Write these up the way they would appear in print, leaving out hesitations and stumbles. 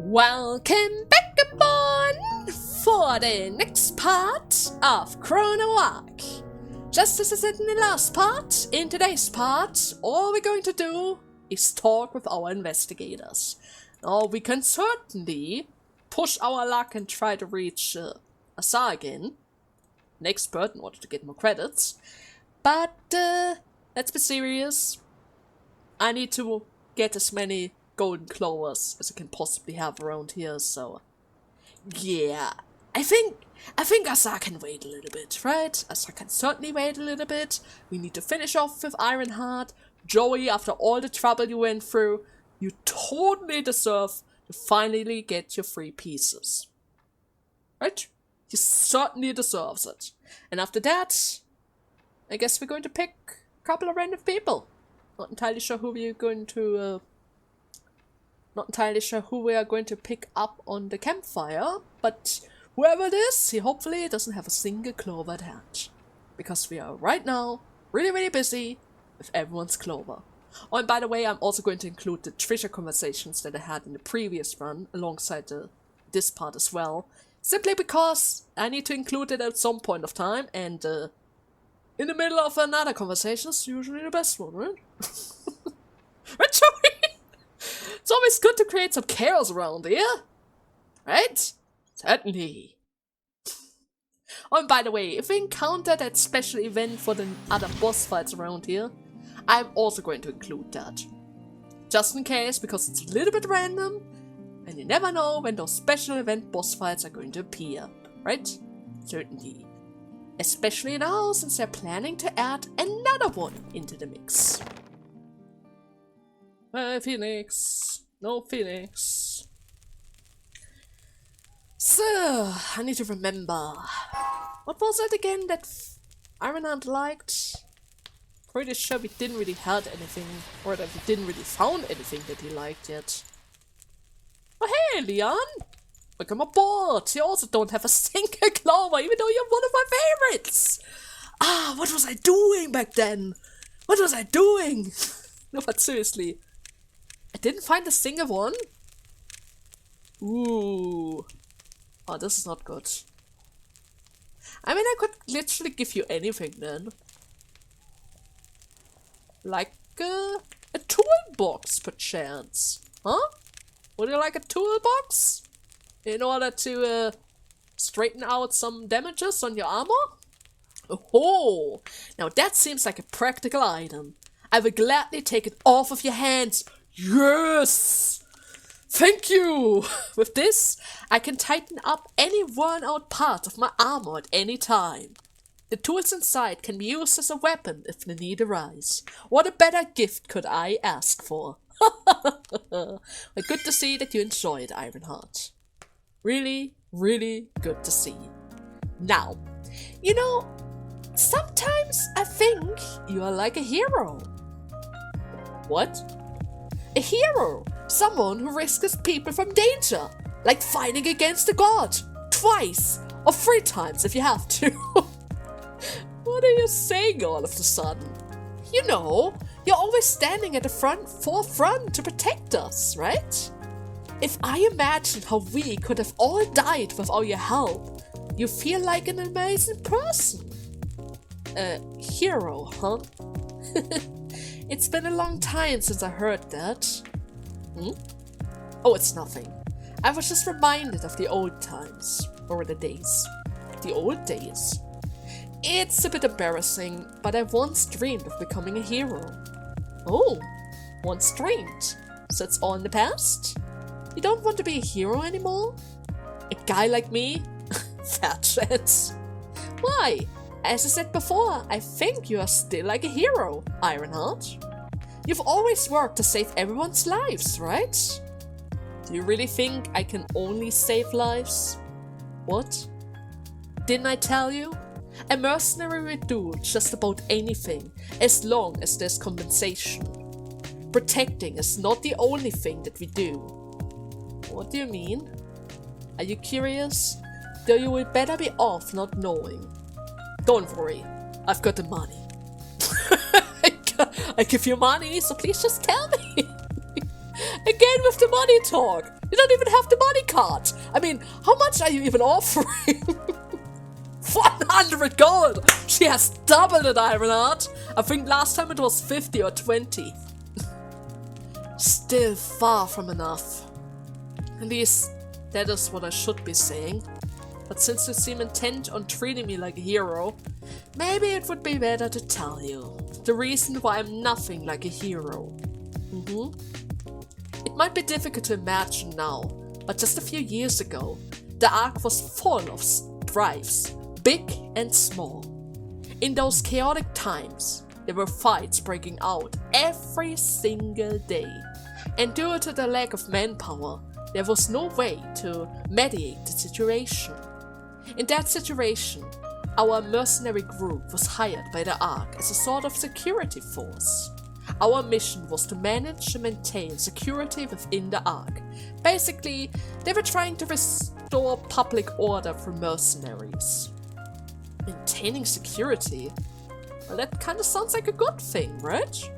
Welcome back everyone for the next part of Chrono Ark. Just as I said in the last part, in today's part, all we're going to do is talk with our investigators. Now we can certainly push our luck and try to reach Azar again, an expert, in order to get more credits. But let's be serious. I need to get as many golden clovers as I can possibly have around here, so yeah. I think Azar can wait a little bit, right? Azar can certainly wait a little bit. We need to finish off with Ironheart. Joey, after all the trouble you went through, you totally deserve to finally get your 3 pieces. Right? He certainly deserves it. And after that, I guess we're going to pick a couple of random people. Not entirely sure who we are going to pick up on the campfire, but whoever it is, he hopefully doesn't have a single clover at hand. Because we are right now really busy with everyone's clover. Oh, and by the way, I'm also going to include the treasure conversations that I had in the previous run alongside this part as well. Simply because I need to include it at some point of time, and in the middle of another conversation is usually the best one, right? Right, Joey? It's always good to create some chaos around here, right? Certainly. Oh, and by the way, if we encounter that special event for the other boss fights around here, I'm also going to include that. Just in case, because it's a little bit random, and you never know when those special event boss fights are going to appear, right? Certainly. Especially now, since they're planning to add another one into the mix. Phoenix. No Phoenix. So, I need to remember. What was it again that Ironheart liked? Pretty sure we didn't really have anything, or that we didn't really found anything that he liked yet. Oh hey, Leon! Welcome aboard! You also don't have a single clover, even though you're one of my favorites! Ah, what was I doing back then? What was I doing? No, but seriously. I didn't find a single one? Ooh. Oh, this is not good. I mean, I could literally give you anything then. Like a toolbox, perchance. Huh? Would you like a toolbox? In order to straighten out some damages on your armor? Oh, now that seems like a practical item. I will gladly take it off of your hands. Yes! Thank you! With this, I can tighten up any worn out part of my armor at any time. The tools inside can be used as a weapon if the need arises. What a better gift could I ask for? Well, good to see that you enjoyed Ironheart. Really good to see. Now, you know, sometimes I think you are like a hero. What? A hero! Someone who rescues people from danger, like fighting against a god, twice or 3 times if you have to. What are you saying all of a sudden? You know, you're always standing at the forefront to protect us, right? If I imagine how we could have all died without your help, you feel like an amazing person. Hero, huh? It's been a long time since I heard that. Oh, it's nothing. I was just reminded of the old times, or the days. The old days. It's a bit embarrassing, but I once dreamed of becoming a hero. Oh, once dreamed. So it's all in the past? You don't want to be a hero anymore? A guy like me? Fat chance. Why? As I said before, I think you are still like a hero, Ironheart. You've always worked to save everyone's lives, right? Do you really think I can only save lives? What? Didn't I tell you? A mercenary will do just about anything, as long as there's compensation. Protecting is not the only thing that we do. What do you mean? Are you curious? Though you will better be off not knowing. Don't worry, I've got the money. I give you money, so please just tell me. Again with the money talk. You don't even have the money card. I mean, how much are you even offering? 100 gold! She has doubled it, Ironheart. I think last time it was 50 or 20. Still far from enough. At least, that is what I should be saying. But since you seem intent on treating me like a hero, maybe it would be better to tell you the reason why I'm nothing like a hero. It might be difficult to imagine now, but just a few years ago, the Ark was full of strifes, big and small. In those chaotic times, there were fights breaking out every single day. And due to the lack of manpower, there was no way to mediate the situation. In that situation, our mercenary group was hired by the Ark as a sort of security force. Our mission was to manage and maintain security within the Ark. Basically, they were trying to restore public order through mercenaries. Maintaining security? Well, that kinda sounds like a good thing, right?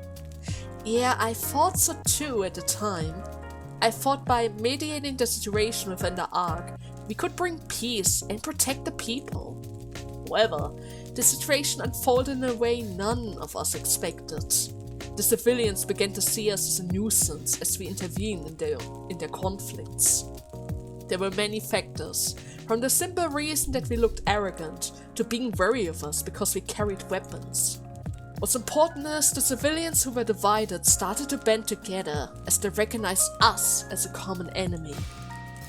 Yeah, I thought so too at the time. I thought by mediating the situation within the Ark, we could bring peace and protect the people. However, the situation unfolded in a way none of us expected. The civilians began to see us as a nuisance as we intervened in their conflicts. There were many factors, from the simple reason that we looked arrogant to being wary of us because we carried weapons. What's important is the civilians who were divided started to band together as they recognized us as a common enemy.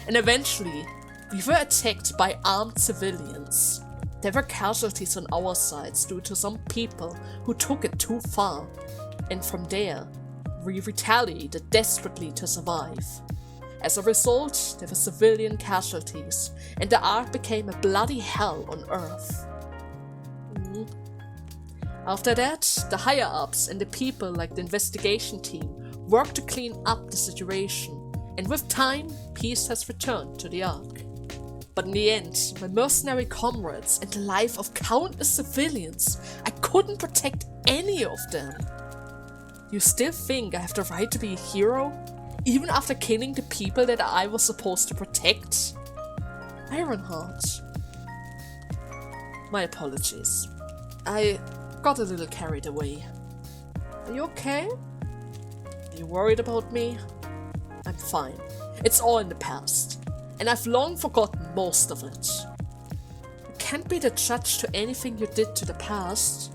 And eventually, we were attacked by armed civilians. There were casualties on our sides due to some people who took it too far. And from there, we retaliated desperately to survive. As a result, there were civilian casualties, and the Ark became a bloody hell on Earth. After that, the higher-ups and the people like the investigation team worked to clean up the situation, and with time, peace has returned to the Ark. But in the end, my mercenary comrades and the life of countless civilians, I couldn't protect any of them. You still think I have the right to be a hero? Even after killing the people that I was supposed to protect? Ironheart. My apologies. I got a little carried away. Are you okay? Are you worried about me? I'm fine. It's all in the past. And I've long forgotten most of it. I can't be the judge to anything you did to the past.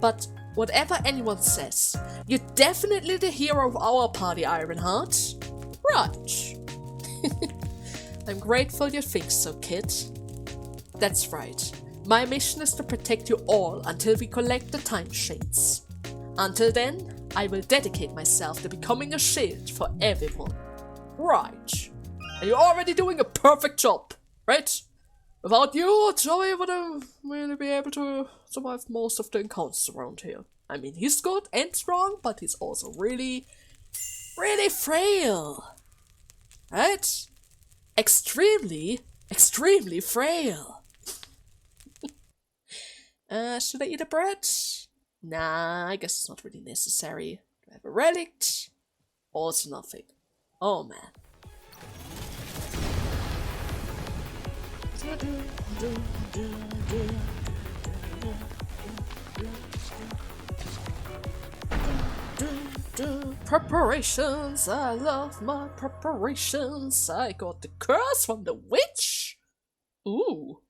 But whatever anyone says, you're definitely the hero of our party, Ironheart. Right. I'm grateful you think so, kid. That's right. My mission is to protect you all until we collect the time shades. Until then, I will dedicate myself to becoming a shield for everyone. Right. And you're already doing a perfect job, right? Without you, Joey wouldn't really be able to survive most of the encounters around here. I mean, he's good and strong, but he's also really, really frail. Right? Extremely, extremely frail. Should I eat a bread? Nah, I guess it's not really necessary. Do I have a relic? Also nothing. Oh man. Preparations, I love my preparations. I got the curse from the witch. Ooh.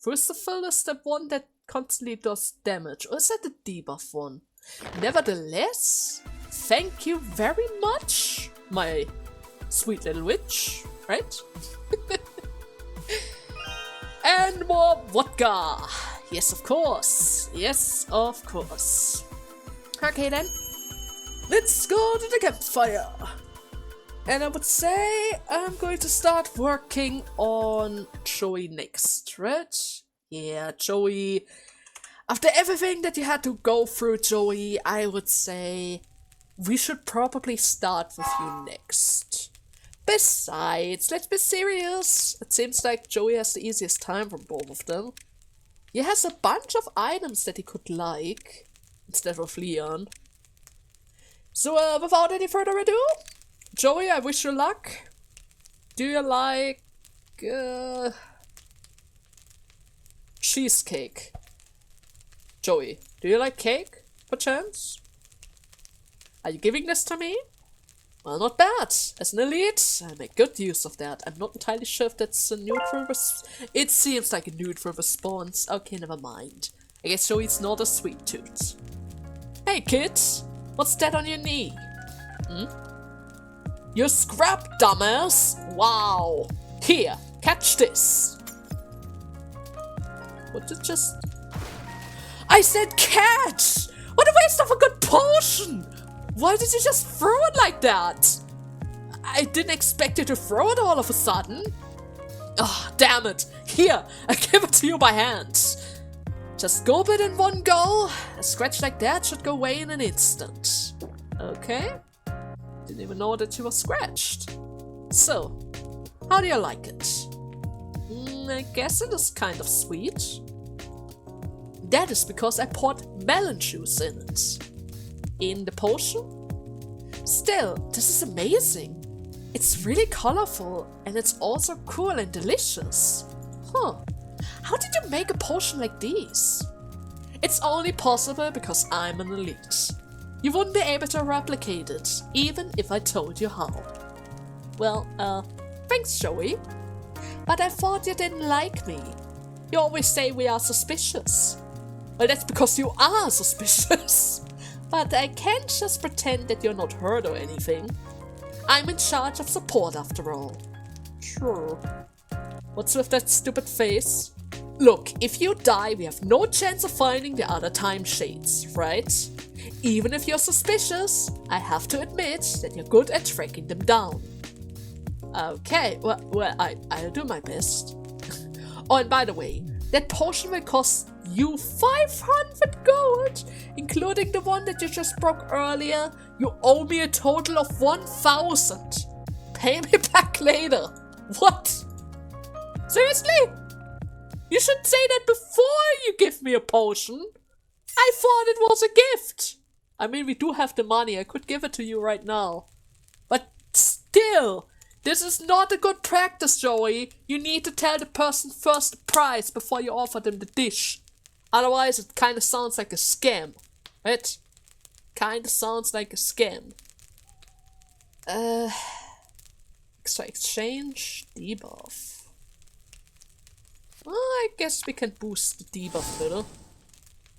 Crucifixion is the one that constantly does damage, or is that the debuff one? Nevertheless, thank you very much, my sweet little witch, right? And more vodka! Yes, of course. Yes, of course. Okay then, let's go to the campfire. And I would say I'm going to start working on Joey next, right? Yeah, Joey. After everything that you had to go through, Joey, I would say we should probably start with you next. Besides, let's be serious. It seems like Joey has the easiest time from both of them. He has a bunch of items that he could like, instead of Leon. So, without any further ado, Joey, I wish you luck. Do you like cheesecake? Joey, do you like cake, perchance? Are you giving this to me? Well, not bad. As an elite, I make good use of that. I'm not entirely sure if that's a neutral it seems like a neutral response. Okay, never mind. I guess Joey's not a sweet tooth. Hey, kid! What's that on your knee? Hmm? You scrap, dumbass! Wow! Here, catch this! What did just... I said catch! What a waste of a good potion! Why did you just throw it like that? I didn't expect you to throw it all of a sudden. Oh, damn it. Here, I give it to you by hand. Just gulp it in one go. A scratch like that should go away in an instant. Okay. Didn't even know that you were scratched. So, how do you like it? I guess it is kind of sweet. That is because I poured melon juice in it. In the potion? Still, this is amazing. It's really colorful and it's also cool and delicious. Huh. How did you make a potion like these? It's only possible because I'm an elite. You wouldn't be able to replicate it, even if I told you how. Well, thanks, Joey. But I thought you didn't like me. You always say we are suspicious. Well, that's because you are suspicious. But I can't just pretend that you're not hurt or anything. I'm in charge of support after all. Sure. What's with that stupid face? Look, if you die, we have no chance of finding the other time shades, right? Even if you're suspicious, I have to admit that you're good at tracking them down. Okay, well, I'll do my best. Oh, and by the way, that potion will cost you 500 gold, including the one that you just broke earlier. You owe me a total of 1,000. Pay me back later. What? Seriously? You should say that before you give me a potion. I thought it was a gift. I mean, we do have the money. I could give it to you right now. But still, this is not a good practice, Joey. You need to tell the person first the price before you offer them the dish. Otherwise, it kind of sounds like a scam. Right? Kind of sounds like a scam. Extra exchange, debuff. Well, I guess we can boost the debuff a little.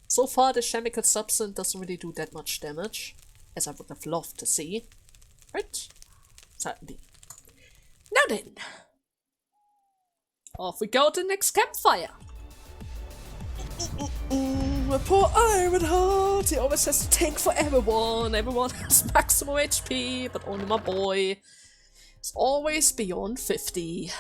So far, the chemical substance doesn't really do that much damage, as I would have loved to see. Right? Certainly. Now then, off we go to the next campfire. My poor Ironheart, he always has to tank for everyone. Everyone has maximum HP, but only my boy is always beyond 50.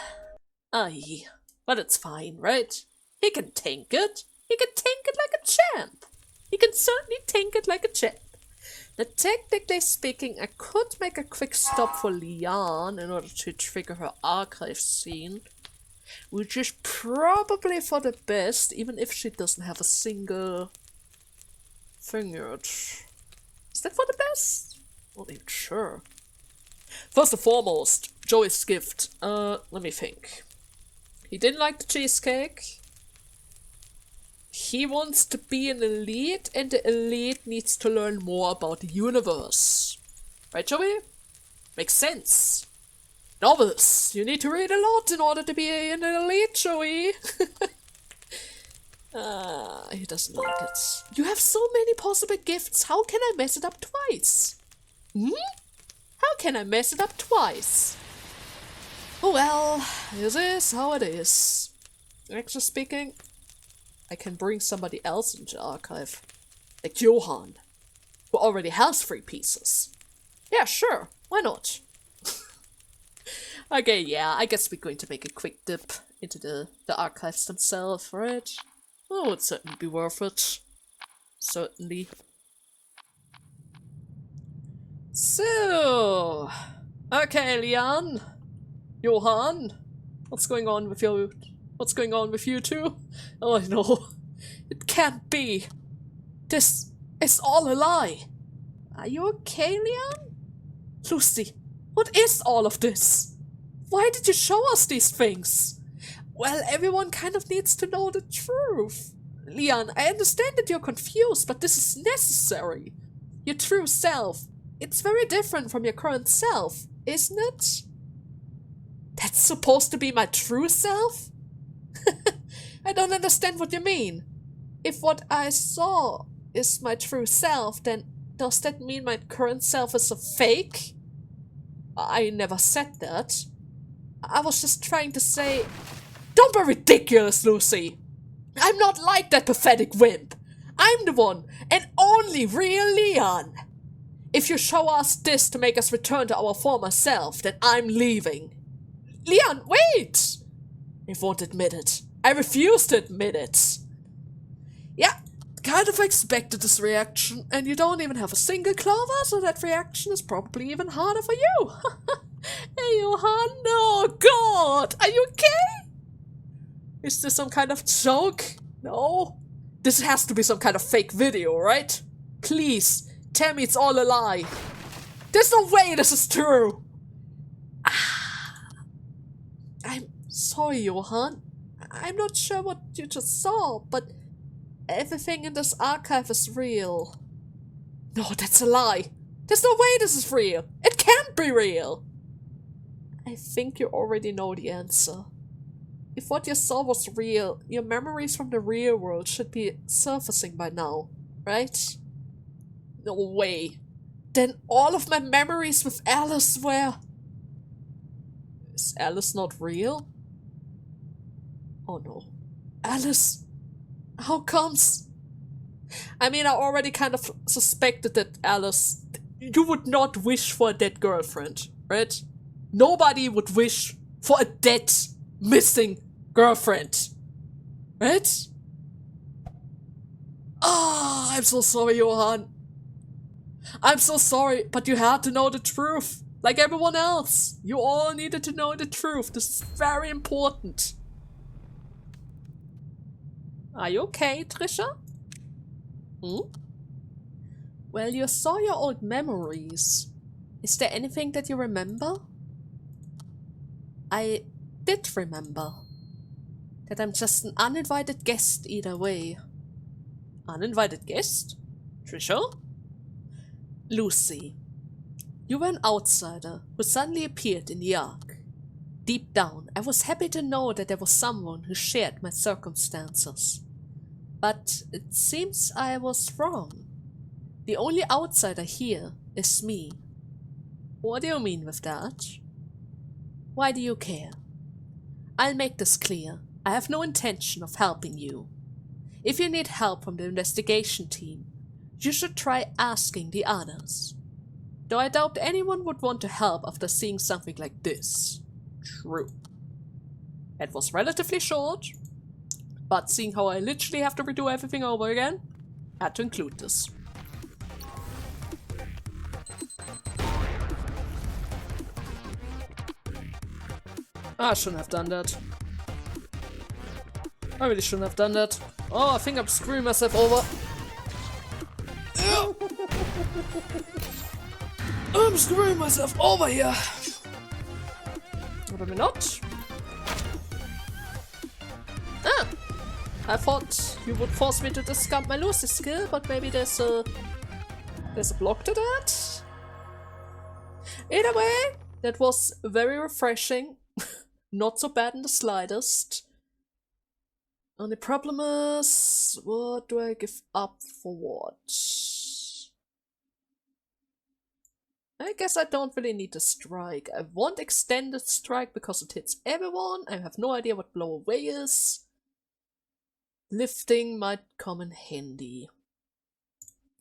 Aye, but it's fine, right? He can tank it. He can tank it like a champ. He can certainly tank it like a champ. Now, technically speaking, I could make a quick stop for Leon in order to trigger her archive scene, which is probably for the best, even if she doesn't have a single finger. Is that for the best? Not even sure. First and foremost, Joey's gift. Let me think. He didn't like the cheesecake. He wants to be an elite, and the elite needs to learn more about the universe. Right, Joey? Makes sense. Novels! You need to read a lot in order to be an elite, Joey! He doesn't like it. You have so many possible gifts, how can I mess it up twice? How can I mess it up twice? Oh well, this is how it is. Actually speaking, I can bring somebody else into the archive. Like Johan, who already has 3 pieces. Yeah, sure, why not? Okay, yeah, I guess we're going to make a quick dip into the archives themselves, right? Oh, it would certainly be worth it. Certainly. So, okay, Leon, Johan, what's going on with you? What's going on with you two? Oh no, it can't be. This is all a lie. Are you okay, Leon? Lucy, What is all of this? Why did you show us these things? Well, everyone kind of needs to know the truth. Leon, I understand that you're confused, but this is necessary. Your true self. It's very different from your current self, isn't it? That's supposed to be my true self? I don't understand what you mean. If what I saw is my true self, then does that mean my current self is a fake? I never said that. I was just trying to say... Don't be ridiculous, Lucy! I'm not like that pathetic wimp. I'm the one and only real Leon. If you show us this to make us return to our former self, then I'm leaving. Leon, wait! I won't admit it. I refuse to admit it. Yeah, kind of expected this reaction, and you don't even have a single clover, so that reaction is probably even harder for you. Hey, Johan, no, God! Are you okay? Is this some kind of joke? No? This has to be some kind of fake video, right? Please, tell me it's all a lie. There's no way this is true! I'm sorry, Johan. I'm not sure what you just saw, but everything in this archive is real. No, that's a lie. There's no way this is real. It can't be real. I think you already know the answer. If what you saw was real, your memories from the real world should be surfacing by now, right? No way. Then all of my memories with Alice were... Is Alice not real? Oh no. Alice? How comes? I mean, I already kind of suspected that Alice... You would not wish for a dead girlfriend, right? Nobody would wish for a dead, missing girlfriend, right? Ah, I'm so sorry, Johan. I'm so sorry, but you had to know the truth. Like everyone else. You all needed to know the truth. This is very important. Are you okay, Trisha? Hmm? Well, you saw your old memories. Is there anything that you remember? I did remember. That I'm just an uninvited guest either way. Uninvited guest? Trisha? Lucy. You were an outsider who suddenly appeared in the Ark. Deep down, I was happy to know that there was someone who shared my circumstances. But it seems I was wrong. The only outsider here is me. What do you mean with that? Why do you care? I'll make this clear. I have no intention of helping you. If you need help from the investigation team, you should try asking the others. Though I doubt anyone would want to help after seeing something like this. True. It was relatively short, but seeing how I literally have to redo everything over again, I had to include this. I shouldn't have done that. I really shouldn't have done that. Oh, I think I'm screwing myself over. I'm screwing myself over here. Or maybe not. Ah! I thought you would force me to discount my Lucy skill, but maybe there's a block to that? Either way, that was very refreshing. Not so bad in the slightest. Only problem is, what do I give up for what? I guess I don't really need a strike. I want extended strike because it hits everyone. I have no idea what blow away is. Lifting might come in handy.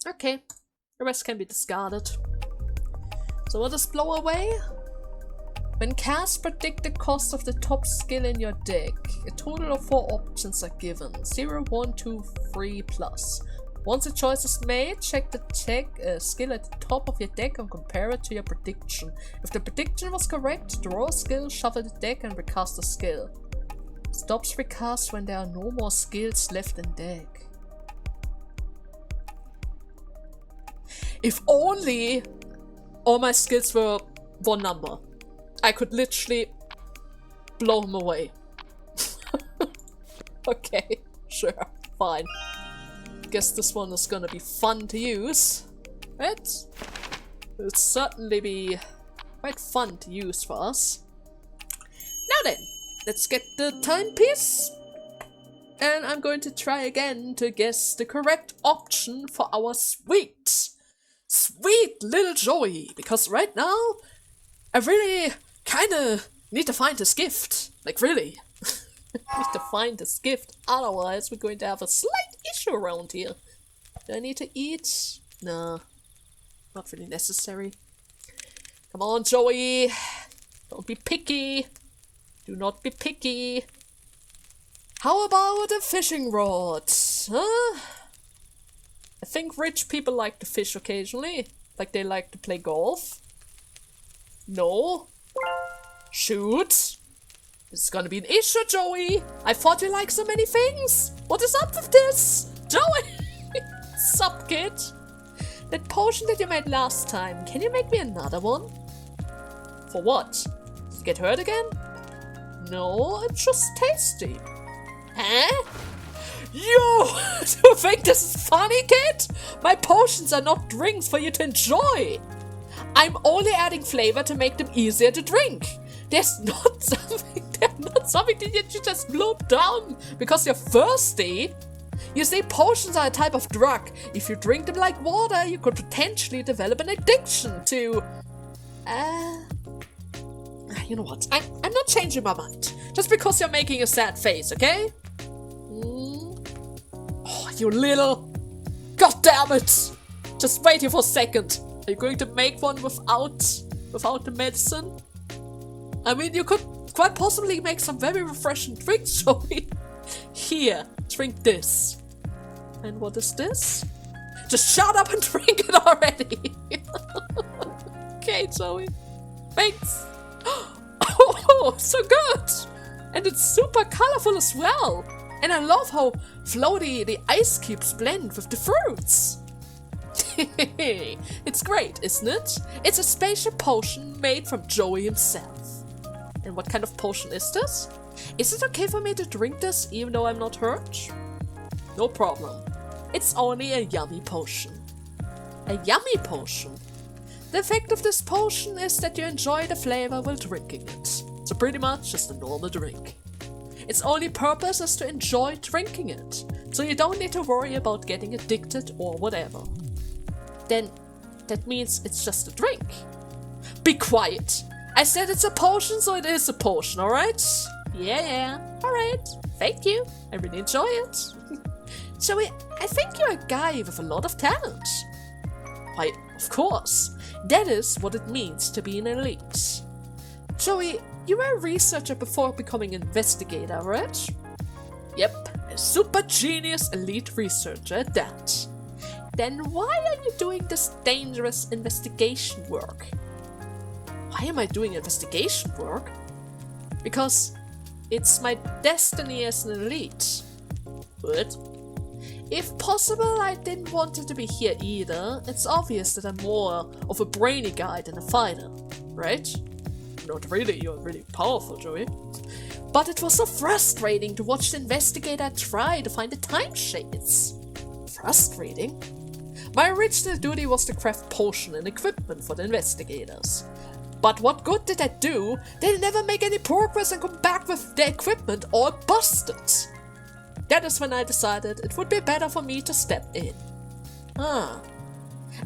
Okay, the rest can be discarded. So what is blow away? When cast, predict the cost of the top skill in your deck. A total of 4 options are given. 0, 1, 2, 3, plus. Once a choice is made, check the skill at the top of your deck and compare it to your prediction. If the prediction was correct, draw a skill, shuffle the deck and recast the skill. Stops recast when there are no more skills left in deck. If only all my skills were one number. I could literally blow him away. Okay, sure, fine. Guess this one is gonna be fun to use, right? It'll certainly be quite fun to use for us. Now then, let's get the timepiece. And I'm going to try again to guess the correct option for our sweet little Joey. Because right now, I really kinda need to find his gift. Like, really. Need to find this gift, otherwise we're going to have a slight issue around here. Do I need to eat? No, not really necessary. Come on, Joey. Don't be picky. Do not be picky. How about a fishing rod? Huh? I think rich people like to fish occasionally. Like they like to play golf. No. Shoot. This is gonna be an issue, Joey! I thought you liked so many things! What is up with this? Joey! Sup, kid? That potion that you made last time, can you make me another one? For what? Did you get hurt again? No, it's just tasty. Huh? Yo! Do you think this is funny, kid? My potions are not drinks for you to enjoy! I'm only adding flavor to make them easier to drink. There's not something that you just bloop down because you're thirsty. You see, potions are a type of drug. If you drink them like water, you could potentially develop an addiction to... You know what? I'm not changing my mind. Just because you're making a sad face, okay? Oh, you little... God damn it! Just wait here for a second. Are you going to make one without the medicine? I mean, you could quite possibly make some very refreshing drinks, Joey. Here, drink this. And what is this? Just shut up and drink it already. Okay, Joey. Thanks. Oh, so good. And it's super colorful as well. And I love how floaty the ice cubes blend with the fruits. It's great, isn't it? It's a special potion made from Joey himself. And what kind of potion is this? Is it okay for me to drink this even though I'm not hurt? No problem. It's only a yummy potion. A yummy potion? The effect of this potion is that you enjoy the flavor while drinking it. So pretty much just a normal drink. Its only purpose is to enjoy drinking it, so you don't need to worry about getting addicted or whatever. Then that means it's just a drink. Be quiet! I said it's a potion, so it is a potion, alright? Yeah, alright. Thank you. I really enjoy it. Joey, I think you're a guy with a lot of talent. Why, of course. That is what it means to be an elite. Joey, you were a researcher before becoming an investigator, right? Yep, a super genius elite researcher at that. Then why are you doing this dangerous investigation work? Why am I doing investigation work? Because it's my destiny as an elite. But if possible, I didn't want it to be here either. It's obvious that I'm more of a brainy guy than a fighter, right? Not really, you're really powerful, Joey. But it was so frustrating to watch the investigator try to find the time shades. Frustrating? My original duty was to craft potion and equipment for the investigators. But what good did that do? They'll never make any progress and come back with the equipment all busted. That is when I decided it would be better for me to step in.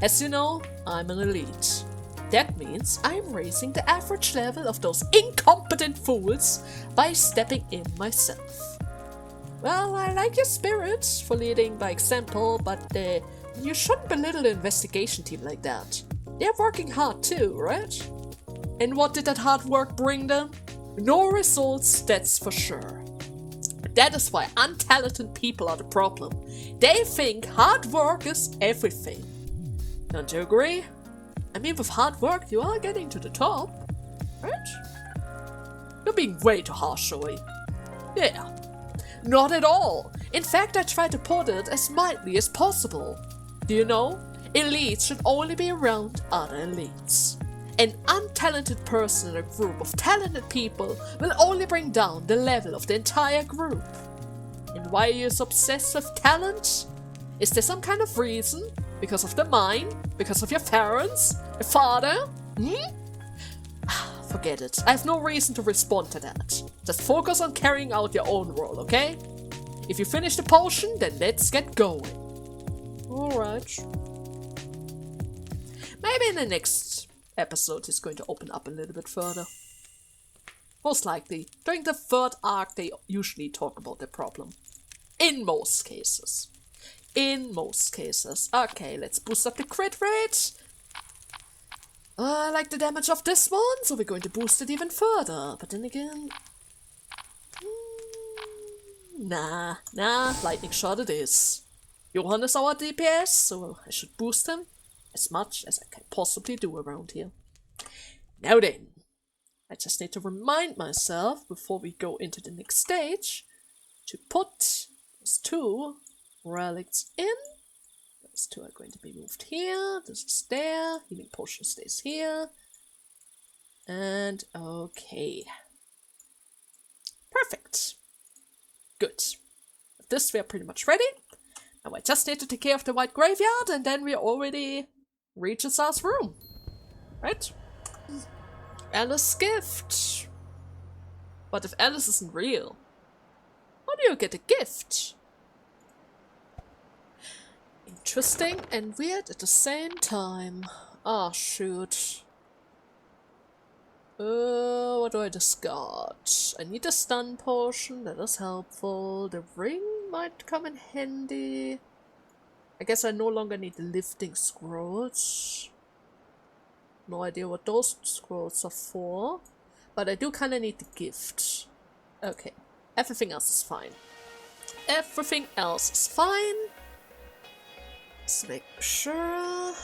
As you know, I'm an elite. That means I'm raising the average level of those incompetent fools by stepping in myself. Well, I like your spirit for leading by example, but you shouldn't belittle the investigation team like that. They're working hard too, right? And what did that hard work bring them? No results, that's for sure. That is why untalented people are the problem. They think hard work is everything. Don't you agree? I mean, with hard work, you are getting to the top, right? You're being way too harsh, Joey. Yeah. Not at all. In fact, I try to put it as mildly as possible. Do you know? Elites should only be around other elites. An untalented person in a group of talented people will only bring down the level of the entire group. And why are you so obsessed with talent? Is there some kind of reason? Because of the mind? Because of your parents? Your father? Forget it. I have no reason to respond to that. Just focus on carrying out your own role, okay? If you finish the potion, then let's get going. Alright. Maybe in the next episode he's going to open up a little bit further. Most likely. During the third arc they usually talk about the problem. In most cases. In most cases. Okay, let's boost up the crit rate. I like the damage of this one, so we're going to boost it even further. But then again... Nah, lightning shot it is. Johan is our DPS, so I should boost him as much as I can possibly do around here. Now then, I just need to remind myself before we go into the next stage to put those 2 relics in. Those 2 are going to be moved here. This is there. Healing potion stays here. And okay. Perfect. Good. With this we are pretty much ready. Now I just need to take care of the white graveyard and then we already reach Azar's room. Right? Alice's gift. But if Alice isn't real, how do you get a gift? Interesting and weird at the same time. Ah, shoot. What do I discard? I need a stun potion, that is helpful. The ring might come in handy. I guess I no longer need the lifting scrolls. No idea what those scrolls are for. But I do kinda need the gift. Okay. Everything else is fine. Everything else is fine. Let's make sure.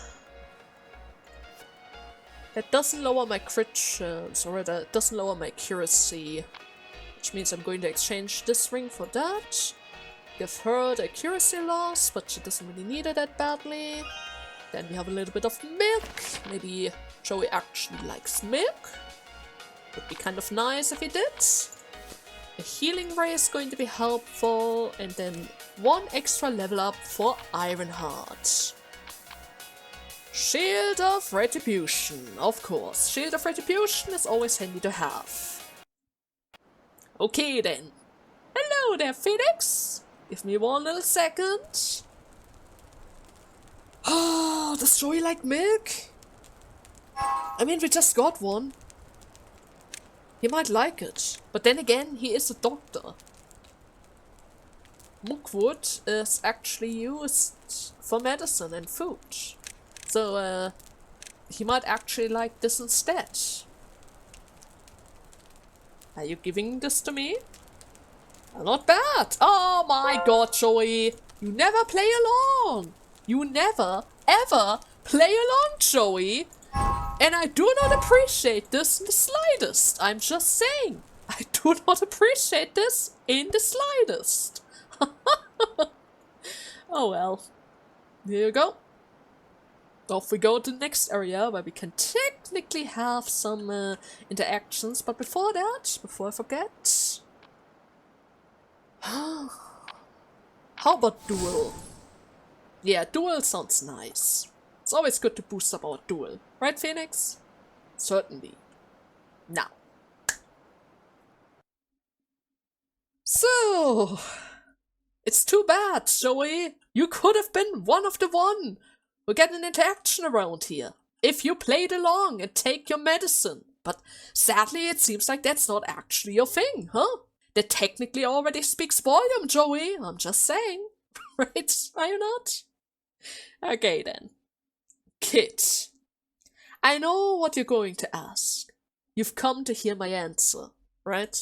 That doesn't lower my crit chance, or that doesn't lower my accuracy. Which means I'm going to exchange this ring for that. Give her the accuracy loss, but she doesn't really need it that badly. Then we have a little bit of milk. Maybe Joey actually likes milk. Would be kind of nice if he did. A healing ray is going to be helpful, and then 1 extra level up for Ironheart. Shield of Retribution, of course. Shield of Retribution is always handy to have. Okay then. Hello there, Phoenix. Give me 1 little second. Oh, does Joey like milk? I mean, we just got one. He might like it. But then again, he is a doctor. Mookwood is actually used for medicine and food. So, he might actually like this instead. Are you giving this to me? Not bad! Oh my god, Joey! You never play along! You never, ever play along, Joey! And I do not appreciate this in the slightest. I'm just saying. I do not appreciate this in the slightest. Oh well. Here you go. Off we go to the next area where we can technically have some interactions. But before that, before I forget... How about duel? Yeah, duel sounds nice. It's always good to boost up our duel. Right, Phoenix? Certainly. Now. So... It's too bad, Joey. You could have been one of the one. We'll get an interaction around here. If you played along and take your medicine. But sadly, it seems like that's not actually your thing, huh? That technically already speaks volume, Joey. I'm just saying. Right? Are you not? Okay then. Kit. I know what you're going to ask. You've come to hear my answer, right?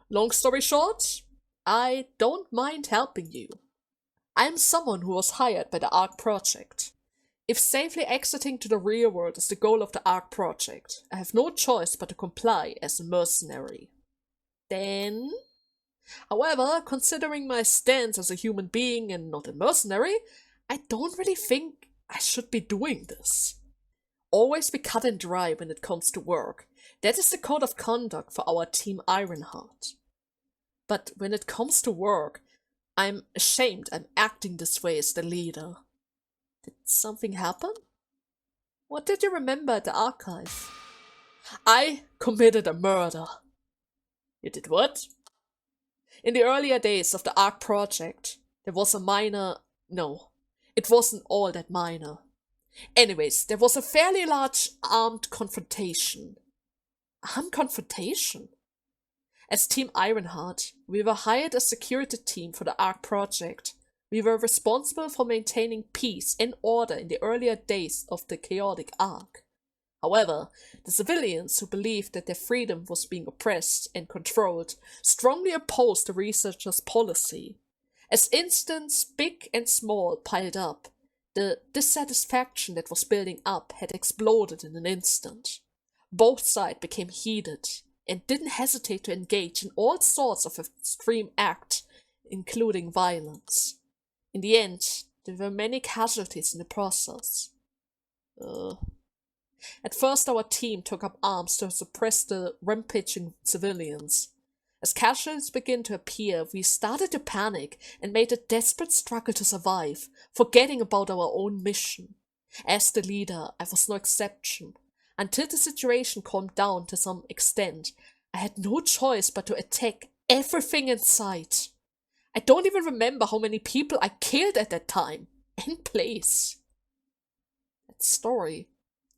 Long story short, I don't mind helping you. I'm someone who was hired by the Ark project. If safely exiting to the real world is the goal of the Ark project, I have no choice but to comply as a mercenary. Then... However, considering my stance as a human being and not a mercenary, I don't really think I should be doing this. always be cut and dry when it comes to work. That is the code of conduct for our team Ironheart. But when it comes to work, I'm ashamed I'm acting this way as the leader. Did something happen? What did you remember at the archive? I committed a murder. You did what? In the earlier days of the Ark project, there was a minor... No, it wasn't all that minor. Anyways, there was a fairly large armed confrontation. Armed confrontation? As Team Ironheart, we were hired as security team for the Ark project. We were responsible for maintaining peace and order in the earlier days of the chaotic Ark. However, the civilians who believed that their freedom was being oppressed and controlled strongly opposed the researchers' policy. As incidents, big and small, piled up, the dissatisfaction that was building up had exploded in an instant. Both sides became heated and didn't hesitate to engage in all sorts of extreme acts, including violence. In the end, there were many casualties in the process. At first, our team took up arms to suppress the rampaging civilians. As casualties began to appear, we started to panic and made a desperate struggle to survive, forgetting about our own mission. As the leader, I was no exception. Until the situation calmed down to some extent, I had no choice but to attack everything in sight. I don't even remember how many people I killed at that time and place. That story,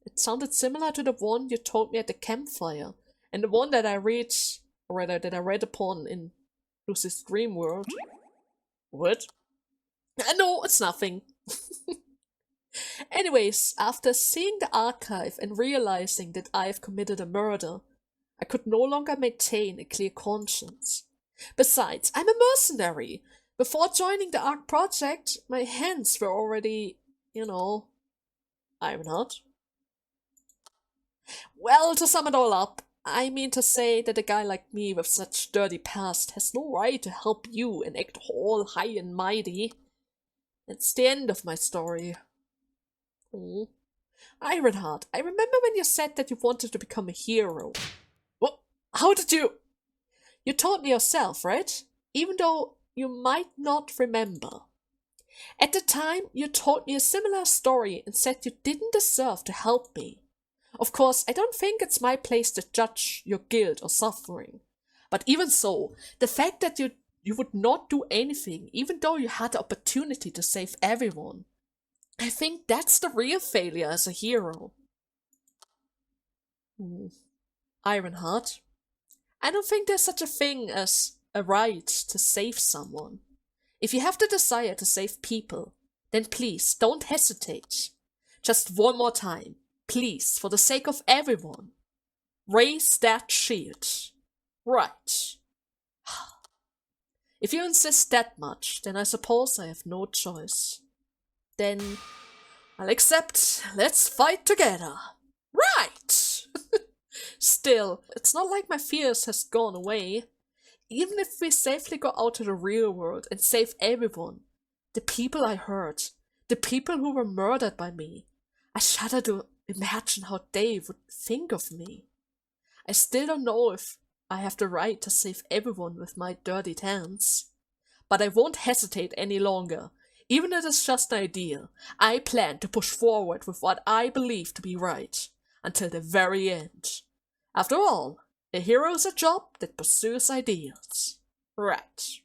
it sounded similar to the one you told me at the campfire, and the one that I read upon in Lucy's dream world. What? No, it's nothing. Anyways, after seeing the archive and realizing that I have committed a murder, I could no longer maintain a clear conscience. Besides, I'm a mercenary. Before joining the Ark project, my hands were already, Ironheart. Well, to sum it all up, I mean to say that a guy like me with such dirty past has no right to help you and act all high and mighty. That's the end of my story. Oh. Ironheart, I remember when you said that you wanted to become a hero. What? How did you... You told me yourself, right? Even though you might not remember. At the time, you told me a similar story and said you didn't deserve to help me. Of course, I don't think it's my place to judge your guilt or suffering. But even so, the fact that you would not do anything, even though you had the opportunity to save everyone, I think that's the real failure as a hero. Ironheart, I don't think there's such a thing as a right to save someone. If you have the desire to save people, then please don't hesitate. Just one more time. Please, for the sake of everyone, raise that shield. Right. If you insist that much, then I suppose I have no choice. Then I'll accept. Let's fight together. Right! Still, it's not like my fears has gone away. Even if we safely go out to the real world and save everyone, the people I hurt, the people who were murdered by me, I shudder to imagine how they would think of me. I still don't know if I have the right to save everyone with my dirty hands. But I won't hesitate any longer. Even if it's just an idea, I plan to push forward with what I believe to be right, until the very end. After all, a hero is a job that pursues ideas. Right.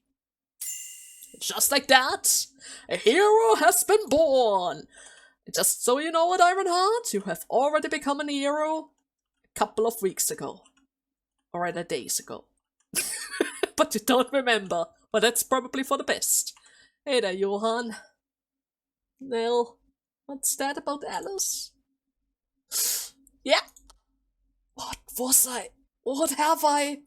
Just like that, a hero has been born! Just so you know it, Ironheart, you have already become a hero a couple of weeks ago. Or rather days ago. But you don't remember, but that's probably for the best. Hey there, Johan. Nell, what's that about Alice? Yeah. What was I? What have I?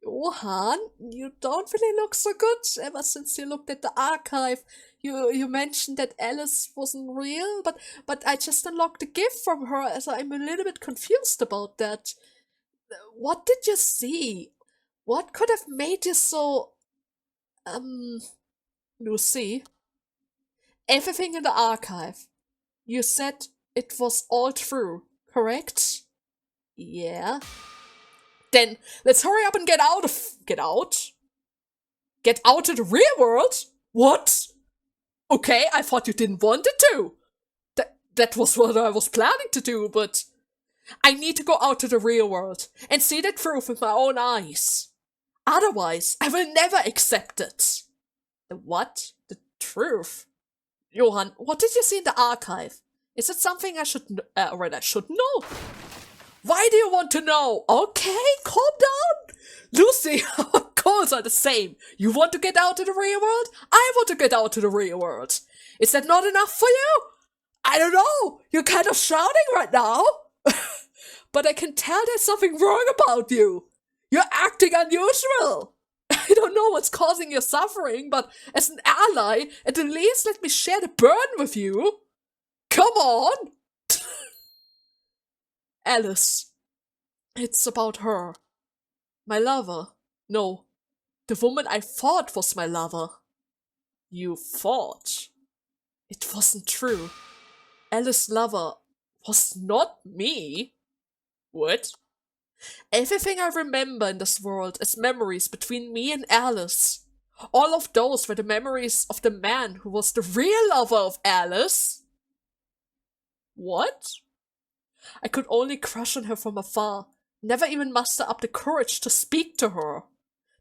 Johan, you don't really look so good ever since you looked at the archive. You mentioned that Alice wasn't real, but I just unlocked a gift from her, so I'm a little bit confused about that. What did you see? What could have made you so... Lucy? Everything in the archive. You said it was all true, correct? Yeah. Then let's hurry up and get out of to the real world? What? Okay, I thought you didn't want it to. That was what I was planning to do, but I need to go out to the real world and see the truth with my own eyes. Otherwise, I will never accept it. The what? The truth? Johan, what did you see in the archive? Is it something I should know? Why do you want to know? Okay, calm down. Lucy, our goals are the same. You want to get out to the real world? I want to get out to the real world. Is that not enough for you? I don't know. You're kind of shouting right now. But I can tell there's something wrong about you. You're acting unusual. I don't know what's causing your suffering, but as an ally, at the least let me share the burden with you. Come on. Alice. It's about her. My lover. No, the woman I thought was my lover. You thought? It wasn't true. Alice's lover was not me. What? Everything I remember in this world is memories between me and Alice. All of those were the memories of the man who was the real lover of Alice. What? I could only crush on her from afar, never even muster up the courage to speak to her.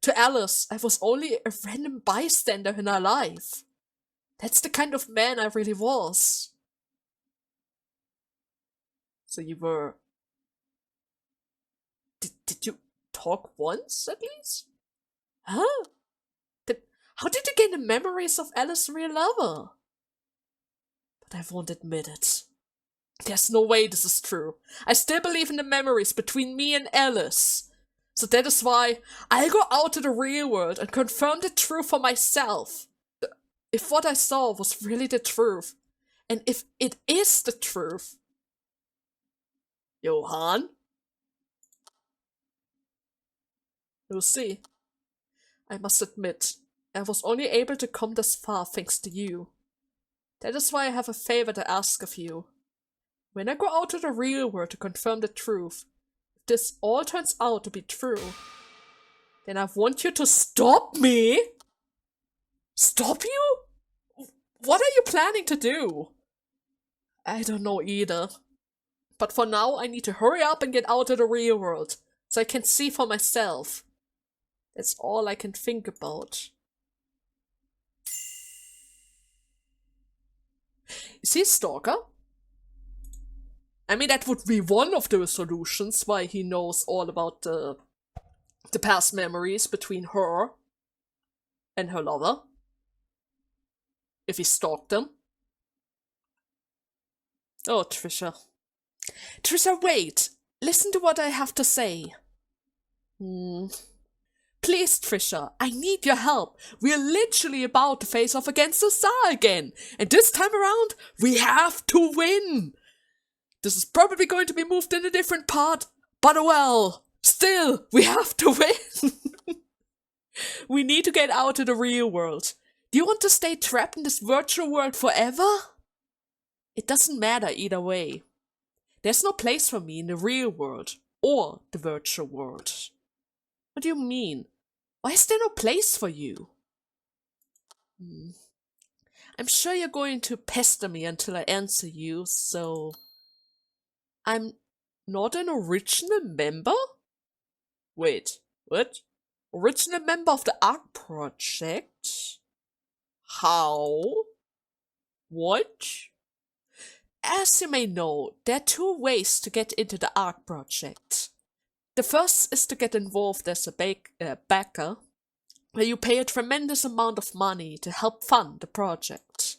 To Alice, I was only a random bystander in her life. That's the kind of man I really was. So you were... Did you talk once, at least? Huh? How did you gain the memories of Alice's real lover? But I won't admit it. There's no way this is true. I still believe in the memories between me and Alice. So that is why I'll go out to the real world and confirm the truth for myself. If what I saw was really the truth, and if it is the truth. Johan? Lucy, I must admit, I was only able to come this far thanks to you. That is why I have a favor to ask of you. When I go out to the real world to confirm the truth, if this all turns out to be true, then I want you to stop me! Stop you? What are you planning to do? I don't know either. But for now, I need to hurry up and get out to the real world, so I can see for myself. That's all I can think about. Is he a stalker? I mean, that would be one of the solutions why he knows all about the past memories between her and her lover. If he stalked them. Oh, Trisha. Trisha, wait! Listen to what I have to say. Please, Trisha, I need your help. We're literally about to face off against the Tsar again. And this time around, we have to win. This is probably going to be moved in a different part. But well, still, we have to win. We need to get out to the real world. Do you want to stay trapped in this virtual world forever? It doesn't matter either way. There's no place for me in the real world or the virtual world. What do you mean? Why is there no place for you? I'm sure you're going to pester me until I answer you, so... I'm not an original member? Wait, what? Original member of the Ark project? How? What? As you may know, there are two ways to get into the Ark project. The first is to get involved as a backer, where you pay a tremendous amount of money to help fund the project.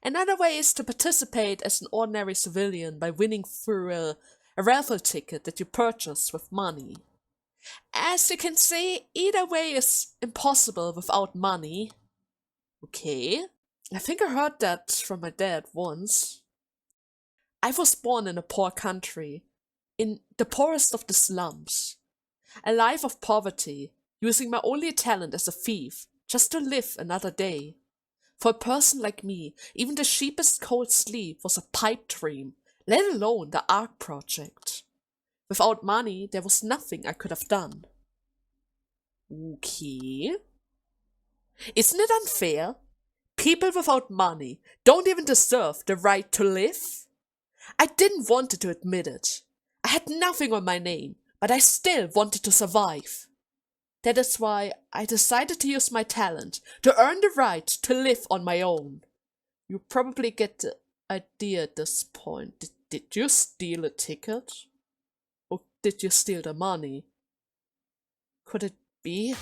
Another way is to participate as an ordinary civilian by winning through a raffle ticket that you purchase with money. As you can see, either way is impossible without money. Okay. I think I heard that from my dad once. I was born in a poor country, in the poorest of the slums. A life of poverty, using my only talent as a thief, just to live another day. For a person like me, even the cheapest cold sleep was a pipe dream, let alone the Ark project. Without money, there was nothing I could have done. Okay. Isn't it unfair? People without money don't even deserve the right to live. I didn't want to admit it. I had nothing on my name, but I still wanted to survive. That is why I decided to use my talent to earn the right to live on my own. You probably get the idea at this point. Did you steal a ticket? Or did you steal the money? Could it be?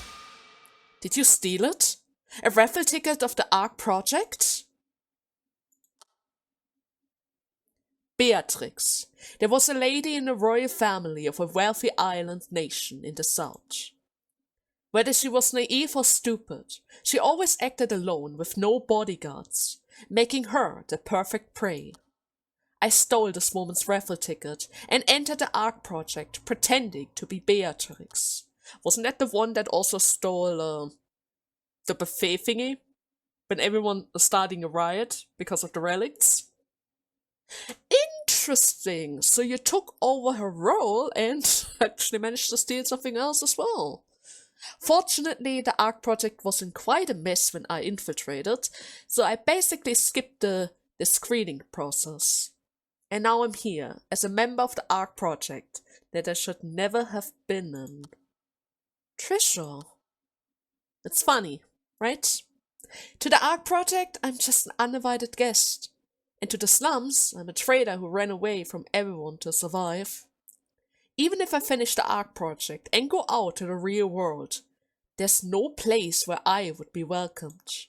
Did you steal it? A raffle ticket of the Ark project? Beatrix. There was a lady in the royal family of a wealthy island nation in the south. Whether she was naive or stupid, she always acted alone with no bodyguards, making her the perfect prey. I stole this woman's raffle ticket and entered the Ark project pretending to be Beatrix. Wasn't that the one that also stole the buffet thingy? When everyone was starting a riot because of the relics? Interesting. So you took over her role and actually managed to steal something else as well. Fortunately, the Ark project was in quite a mess when I infiltrated, so I basically skipped the screening process. And now I'm here, as a member of the Ark project, that I should never have been in. Trisha. It's funny, right? To the Ark project, I'm just an uninvited guest. And to the slums, I'm a trader who ran away from everyone to survive. Even if I finish the Ark project and go out to the real world, there's no place where I would be welcomed.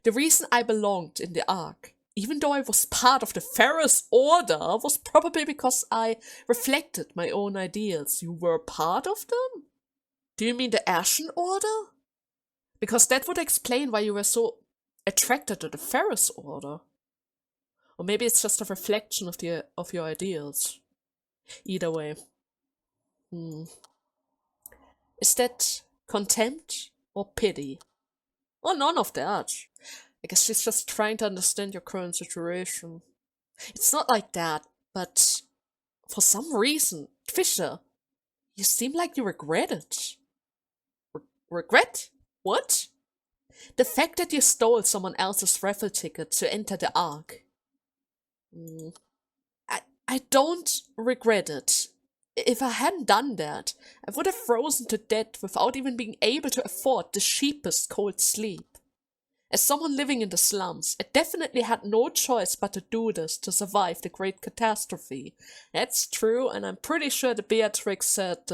The reason I belonged in the Ark, even though I was part of the Ferris Order, was probably because I reflected my own ideas. You were part of them? Do you mean the Ashen Order? Because that would explain why you were so attracted to the Ferris Order. Or maybe it's just a reflection of your ideals. Either way. Is that contempt or pity? Or none of that? I guess she's just trying to understand your current situation. It's not like that, but for some reason, Fisher, you seem like you regret it. Regret? What? The fact that you stole someone else's raffle ticket to enter the Ark. I don't regret it. If I hadn't done that, I would have frozen to death without even being able to afford the cheapest cold sleep. As someone living in the slums, I definitely had no choice but to do this to survive the great catastrophe. That's true, and I'm pretty sure the Beatrix had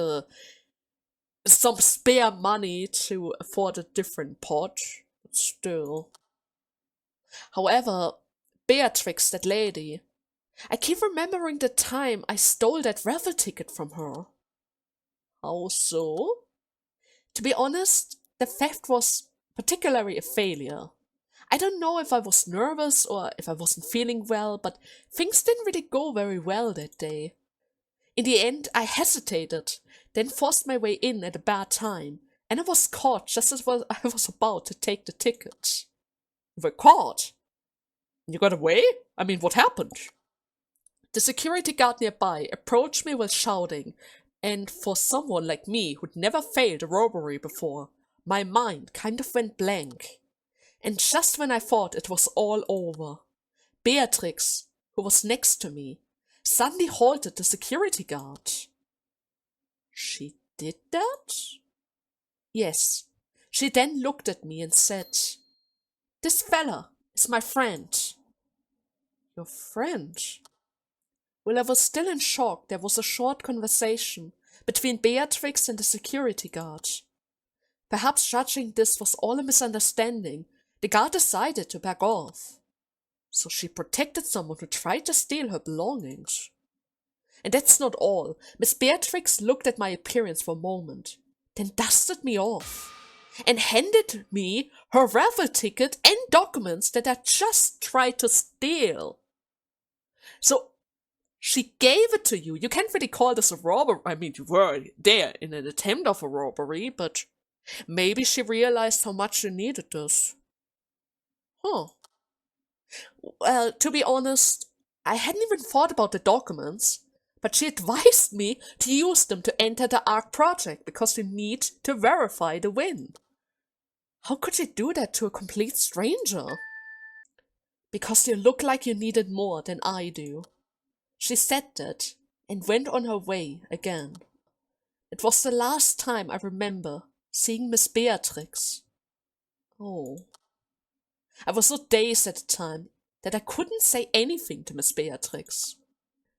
some spare money to afford a different pot. But still. However, Beatrix, that lady, I keep remembering the time I stole that raffle ticket from her. How so? To be honest, the theft was particularly a failure. I don't know if I was nervous or if I wasn't feeling well, but things didn't really go very well that day. In the end, I hesitated, then forced my way in at a bad time, and I was caught just as I was about to take the ticket. You were caught? You got away? I mean, what happened? The security guard nearby approached me while shouting, and for someone like me who'd never failed a robbery before, my mind kind of went blank. And just when I thought it was all over, Beatrix, who was next to me, suddenly halted the security guard. She did that? Yes. She then looked at me and said, "This fella is my friend." Your friend? While I was still in shock, there was a short conversation between Beatrix and the security guard. Perhaps judging this was all a misunderstanding, the guard decided to back off. So she protected someone who tried to steal her belongings. And that's not all. Miss Beatrix looked at my appearance for a moment, then dusted me off, and handed me her raffle ticket and documents that I just tried to steal. So she gave it to you. You can't really call this a robbery. I mean, you were there in an attempt of a robbery, but maybe she realized how much you needed this. Huh. Well, to be honest, I hadn't even thought about the documents, but she advised me to use them to enter the Ark project because we need to verify the win. How could she do that to a complete stranger? Because you look like you need it more than I do. She said that and went on her way again. It was the last time I remember seeing Miss Beatrix. Oh. I was so dazed at the time that I couldn't say anything to Miss Beatrix.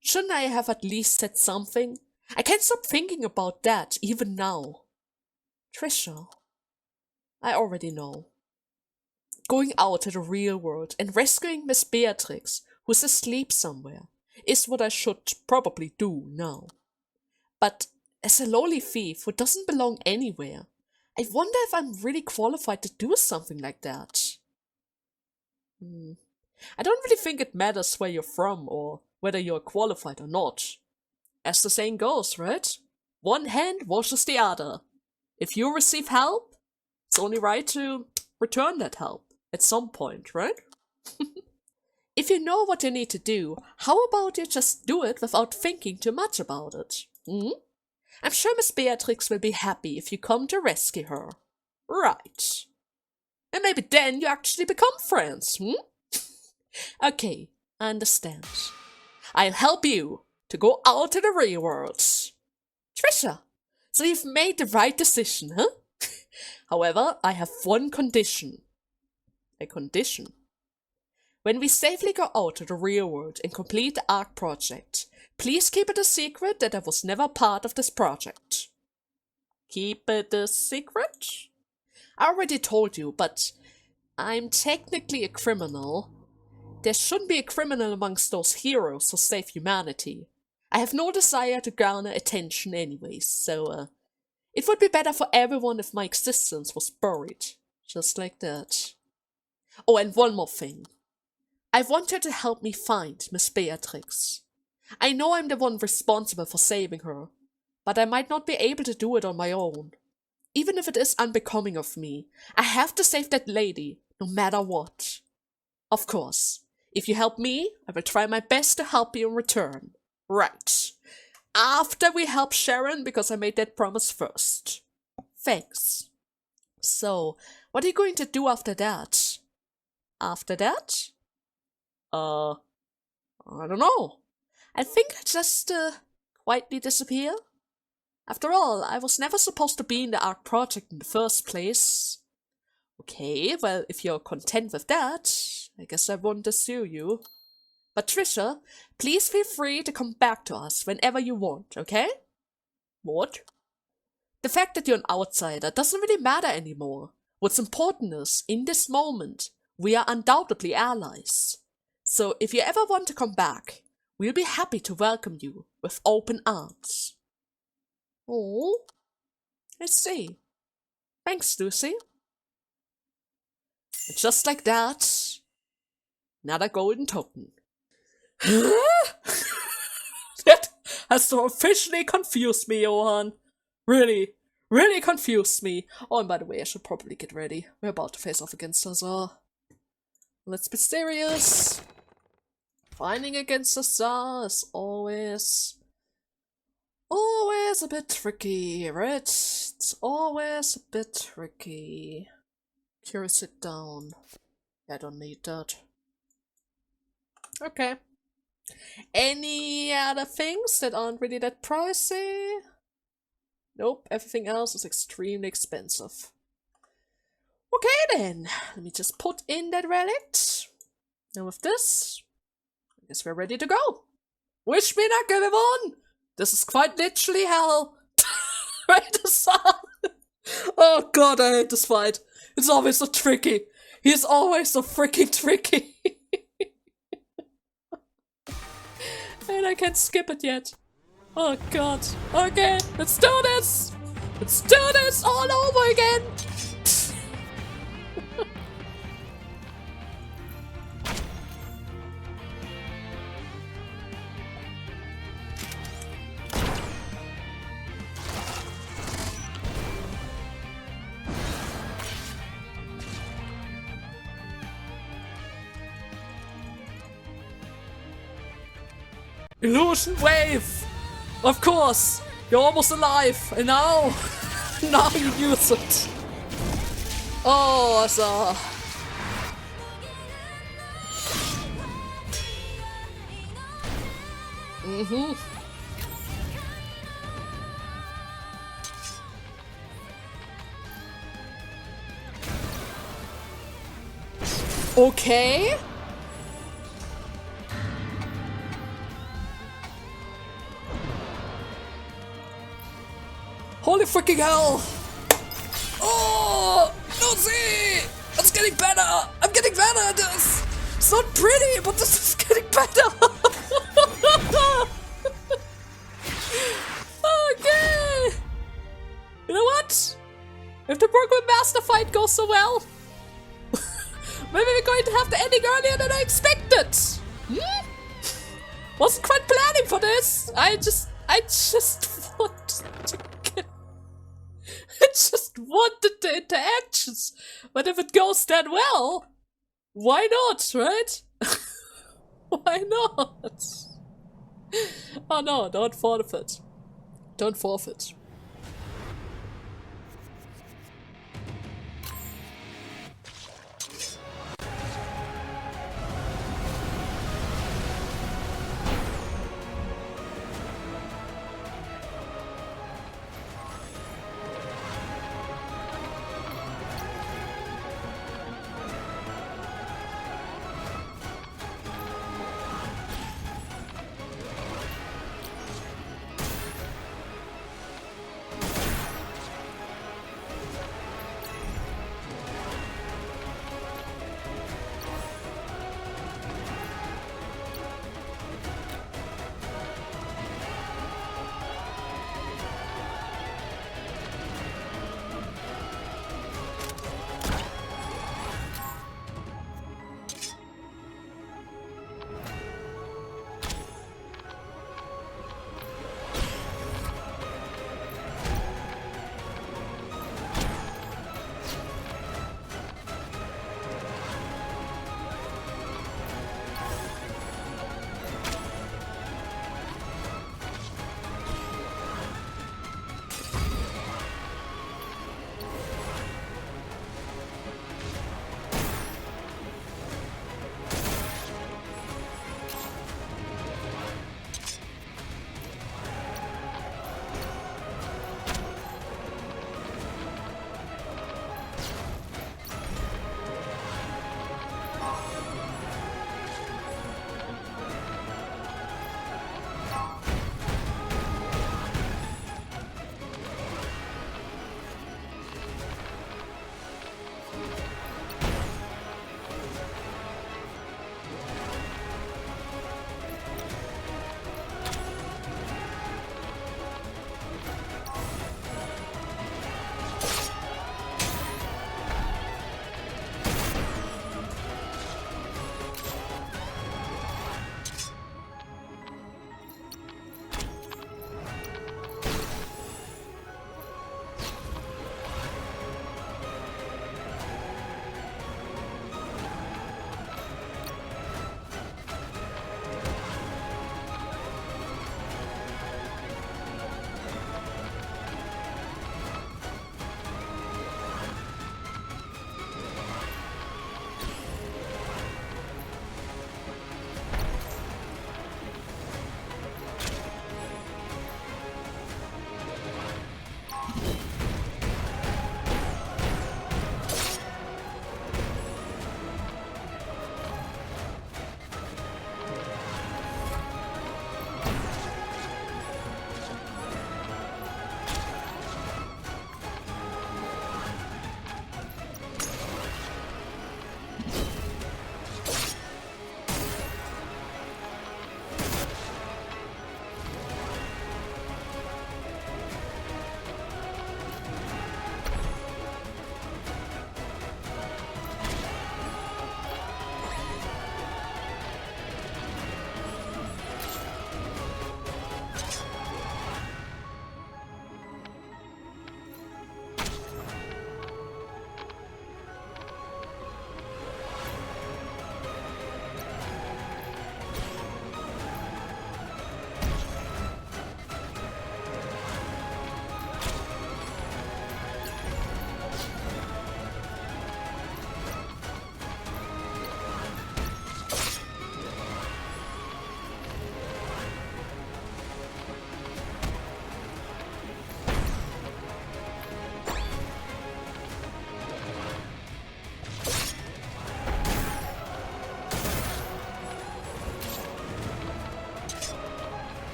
Shouldn't I have at least said something? I can't stop thinking about that, even now. Trisha. I already know. Going out to the real world and rescuing Miss Beatrix, who's asleep somewhere, is what I should probably do now. But as a lowly thief who doesn't belong anywhere, I wonder if I'm really qualified to do something like that. I don't really think it matters where you're from or whether you're qualified or not. As the saying goes, right? One hand washes the other. If you receive help, it's only right to return that help at some point, right? If you know what you need to do, how about you just do it without thinking too much about it? I'm sure Miss Beatrix will be happy if you come to rescue her. Right. And maybe then you actually become friends, Okay, I understand. I'll help you to go out to the real world. Trisha, so you've made the right decision, huh? However, I have one condition. A condition. When we safely go out to the real world and complete the Ark project, please keep it a secret that I was never part of this project. Keep it a secret? I already told you, but I'm technically a criminal. There shouldn't be a criminal amongst those heroes who save humanity. I have no desire to garner attention anyways, so it would be better for everyone if my existence was buried. Just like that. Oh, and one more thing. I want you to help me find Miss Beatrix. I know I'm the one responsible for saving her, but I might not be able to do it on my own. Even if it is unbecoming of me, I have to save that lady, no matter what. Of course, if you help me, I will try my best to help you in return. Right. After we help Sharon, because I made that promise first. Thanks. So, what are you going to do after that? After that? I don't know. I think I just, quietly disappear. After all, I was never supposed to be in the Ark project in the first place. Okay, well, if you're content with that, I guess I won't sue you. But Trisha, please feel free to come back to us whenever you want, okay? What? The fact that you're an outsider doesn't really matter anymore. What's important is, in this moment, we are undoubtedly allies. So if you ever want to come back, we'll be happy to welcome you with open arms. Oh, I see. Thanks, Lucy. And just like that, another golden token. That has so officially confused me, Johan. Really, really confused me. Oh, and by the way, I should probably get ready. We're about to face off against Azar. Let's be serious. Fighting against Azar is always a bit tricky, right? It's always a bit tricky. Curious, sit down. I don't need that. Okay. Any other things that aren't really that pricey? Nope, everything else is extremely expensive. Okay then, let me just put in that relic. And with this, I guess we're ready to go. Wish me luck, everyone! This is quite literally hell. Right, Azar? Oh god, I hate this fight. It's always so tricky. He's always so freaking tricky. And I can't skip it yet. Oh god. Okay, let's do this! Let's do this all over again! Illusion wave! Of course! You're almost alive! And now... now you use it! Oh, so... Okay. Holy freaking hell! Oh! No, see! It's getting better! I'm getting better at this! It's not pretty, but this is getting better! Okay! You know what? If the Brooklyn Master fight goes so well, maybe we're going to have the ending earlier than I expected! Hmm? Wasn't quite planning for this! I just wanted to get... I just wanted the interactions! But if it goes that well, why not, right? Why not? Oh no, don't forfeit. Don't forfeit.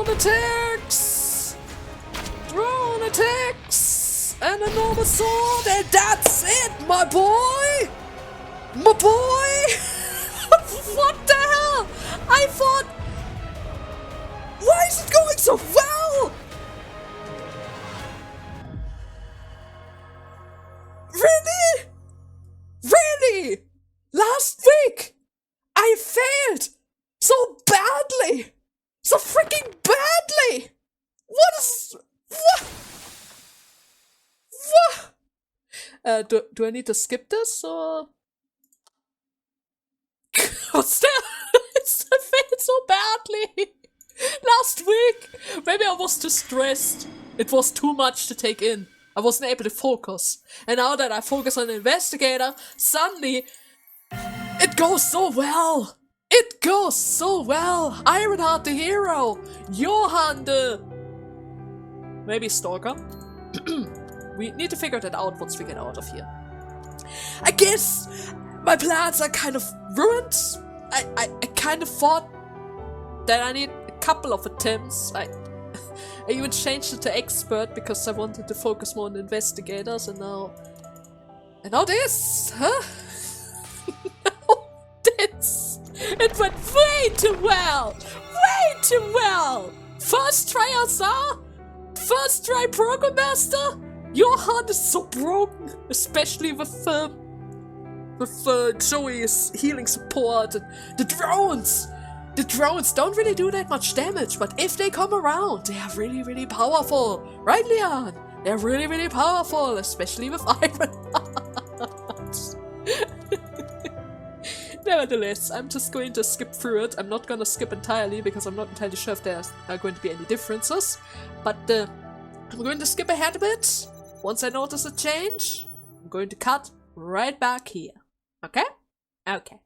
Drone attacks! Drone attacks! And a normal sword, and that's it, my boy! My boy! What the hell? I thought... Why is it going so well? Really? Really? Last week, I failed so badly! So freaking badly! What is... What? What? Do I need to skip this, or... What's that? I failed so badly! Last week! Maybe I was too stressed. It was too much to take in. I wasn't able to focus. And now that I focus on the investigator, suddenly... It goes so well! It goes so well! Ironheart the hero! Johan the... Maybe Stalker? We need to figure that out once we get out of here. I guess my plans are kind of ruined. I kind of thought that I need a couple of attempts. I even changed it to expert because I wanted to focus more on investigators, and now this, huh? Now this. It went way too well! Way too well! First try Azar? First try Program Master? Your hand is so broken, especially with Joey's healing support and the drones. The drones don't really do that much damage, but if they come around, they are really, really powerful. Right, Leon? They're really, really powerful, especially with Ironheart. Nevertheless, I'm just going to skip through it. I'm not gonna skip entirely because I'm not entirely sure if there are going to be any differences. But I'm going to skip ahead a bit. Once I notice a change, I'm going to cut right back here. Okay? Okay.